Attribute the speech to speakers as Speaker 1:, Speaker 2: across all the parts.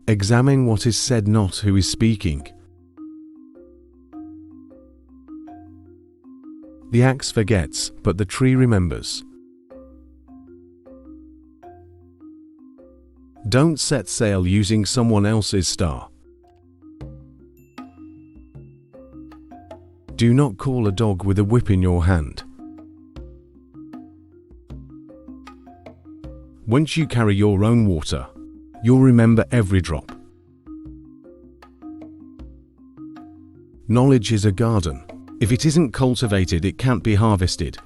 Speaker 1: Examine what is said, not who is speaking. The axe forgets, but the tree remembers. Don't set sail using someone else's star. Do not call a dog with a whip in your hand. Once you carry your own water, you'll remember every drop. Knowledge is a garden. If it isn't cultivated, it can't be harvested.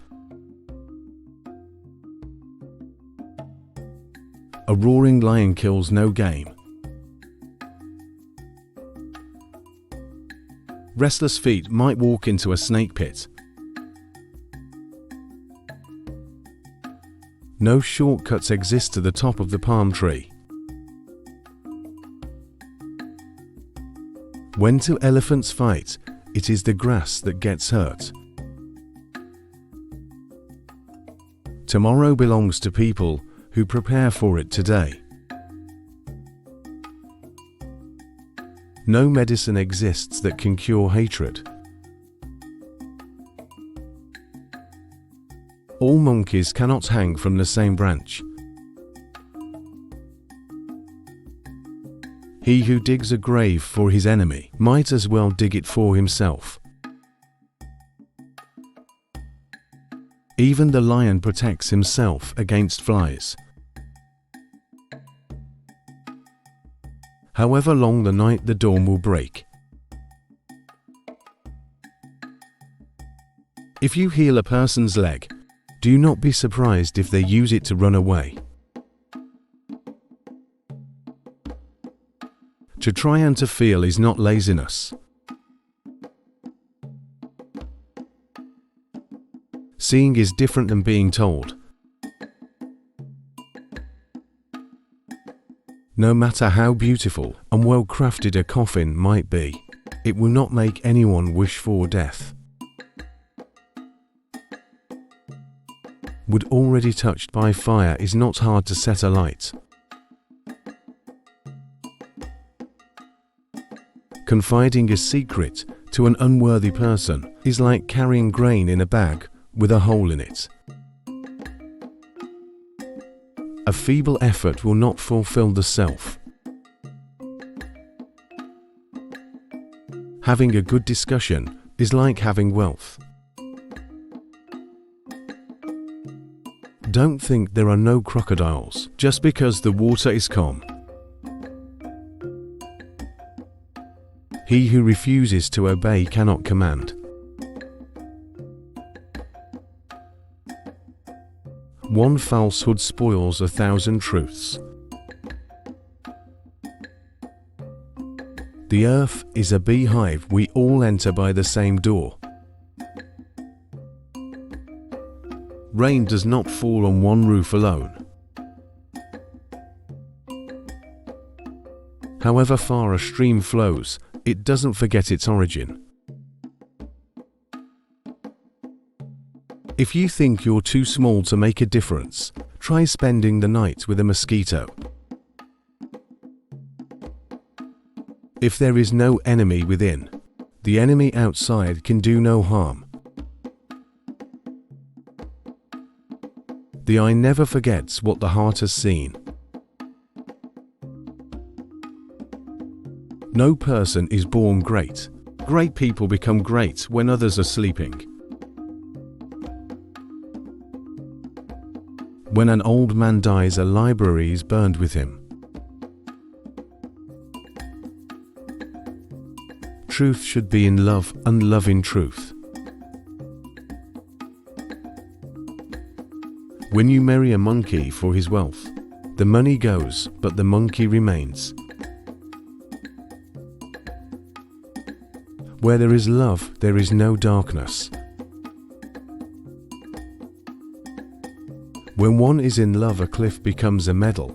Speaker 1: A roaring lion kills no game. Restless feet might walk into a snake pit. No shortcuts exist to the top of the palm tree. When two elephants fight, it is the grass that gets hurt. Tomorrow belongs to people who prepare for it today. No medicine exists that can cure hatred. All monkeys cannot hang from the same branch. He who digs a grave for his enemy might as well dig it for himself. Even the lion protects himself against flies. However long the night, the dawn will break. If you heal a person's leg, do not be surprised if they use it to run away. To try and to feel is not laziness. Seeing is different than being told. No matter how beautiful and well crafted a coffin might be, it will not make anyone wish for death. Wood already touched by fire is not hard to set alight. Confiding a secret to an unworthy person is like carrying grain in a bag with a hole in it. A feeble effort will not fulfill the self. Having a good discussion is like having wealth. Don't think there are no crocodiles just because the water is calm. He who refuses to obey cannot command. One falsehood spoils 1,000 truths. The earth is a beehive, we all enter by the same door. Rain does not fall on one roof alone. However far a stream flows, it doesn't forget its origin. If you think you're too small to make a difference, try spending the night with a mosquito. If there is no enemy within, the enemy outside can do no harm. The eye never forgets what the heart has seen. No person is born great. Great people become great when others are sleeping. When an old man dies, a library is burned with him. Truth should be in love, and love in truth. When you marry a monkey for his wealth, the money goes, but the monkey remains. Where there is love, there is no darkness. When one is in love, a cliff becomes a medal.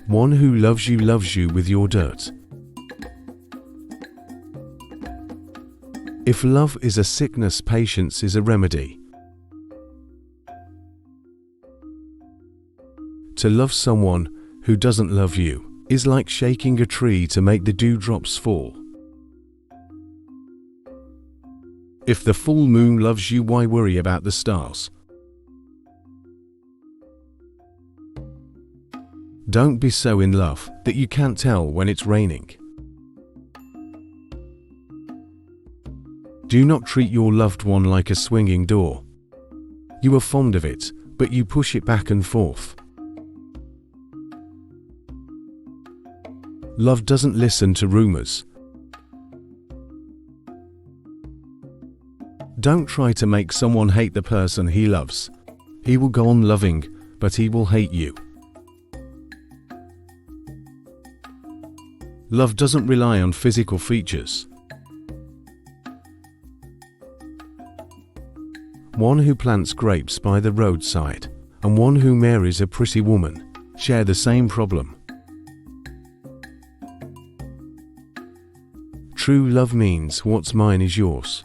Speaker 1: One who loves you with your dirt. If love is a sickness, patience is a remedy. To love someone who doesn't love you is like shaking a tree to make the dewdrops fall. If the full moon loves you, why worry about the stars? Don't be so in love that you can't tell when it's raining. Do not treat your loved one like a swinging door. You are fond of it, but you push it back and forth. Love doesn't listen to rumors. Don't try to make someone hate the person he loves. He will go on loving, but he will hate you. Love doesn't rely on physical features. One who plants grapes by the roadside and one who marries a pretty woman share the same problem. True love means what's mine is yours.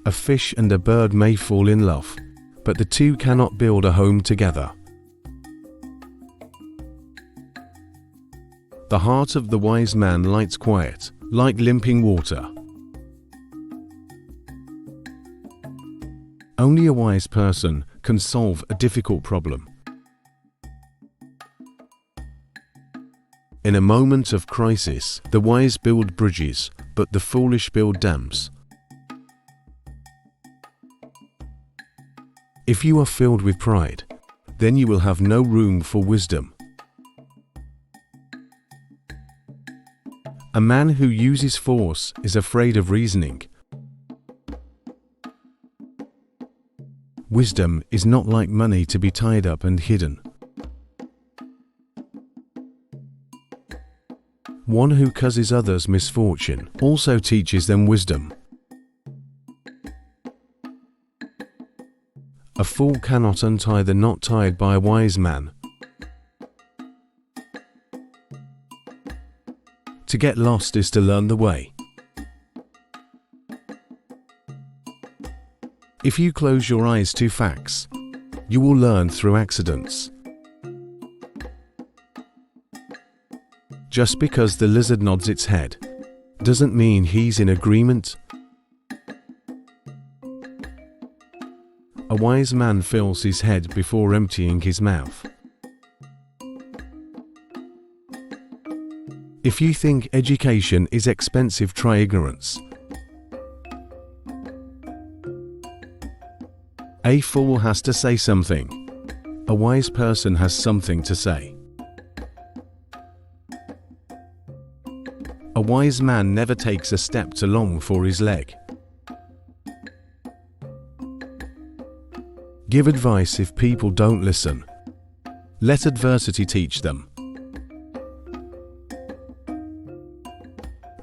Speaker 1: A fish and a bird may fall in love, but the two cannot build a home together. The heart of the wise man lies quiet, like limping water. Only a wise person can solve a difficult problem. In a moment of crisis, the wise build bridges, but the foolish build dams. If you are filled with pride, then you will have no room for wisdom. A man who uses force is afraid of reasoning. Wisdom is not like money to be tied up and hidden. One who causes others misfortune also teaches them wisdom. A fool cannot untie the knot tied by a wise man. To get lost is to learn the way. If you close your eyes to facts, you will learn through accidents. Just because the lizard nods its head doesn't mean he's in agreement. A wise man fills his head before emptying his mouth. If you think education is expensive, try ignorance. A fool has to say something. A wise person has something to say. A wise man never takes a step too long for his leg. Give advice if people don't listen. Let adversity teach them.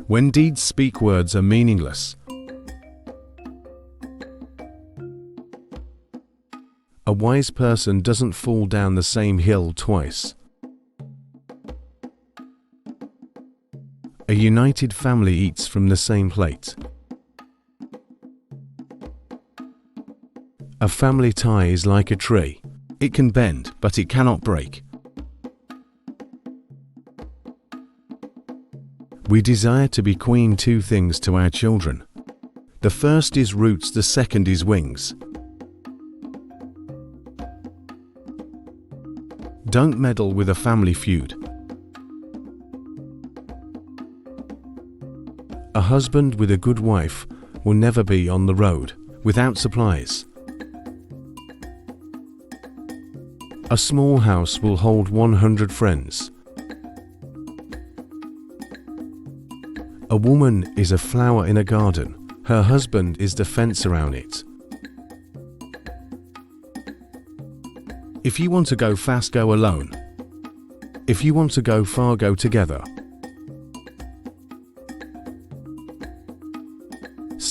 Speaker 1: When deeds speak, words are meaningless. A wise person doesn't fall down the same hill twice. A united family eats from the same plate. A family tie is like a tree. It can bend, but it cannot break. We desire to be queen two things to our children. The first is roots, the second is wings. Don't meddle with a family feud. A husband with a good wife will never be on the road without supplies. A small house will hold 100 friends. A woman is a flower in a garden. Her husband is the fence around it. If you want to go fast, go alone. If you want to go far, go together.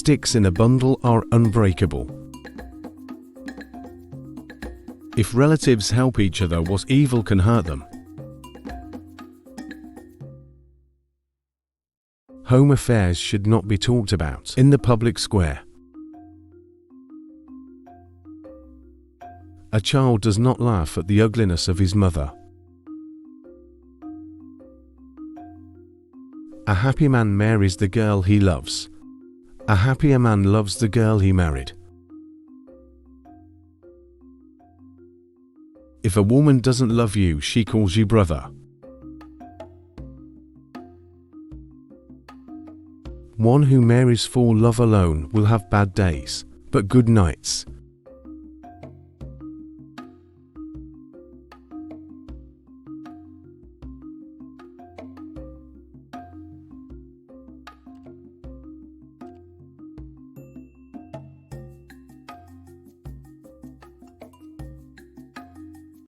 Speaker 1: Sticks in a bundle are unbreakable. If relatives help each other, what evil can hurt them? Home affairs should not be talked about in the public square. A child does not laugh at the ugliness of his mother. A happy man marries the girl he loves. A happier man loves the girl he married. If a woman doesn't love you, she calls you brother. One who marries for love alone will have bad days, but good nights.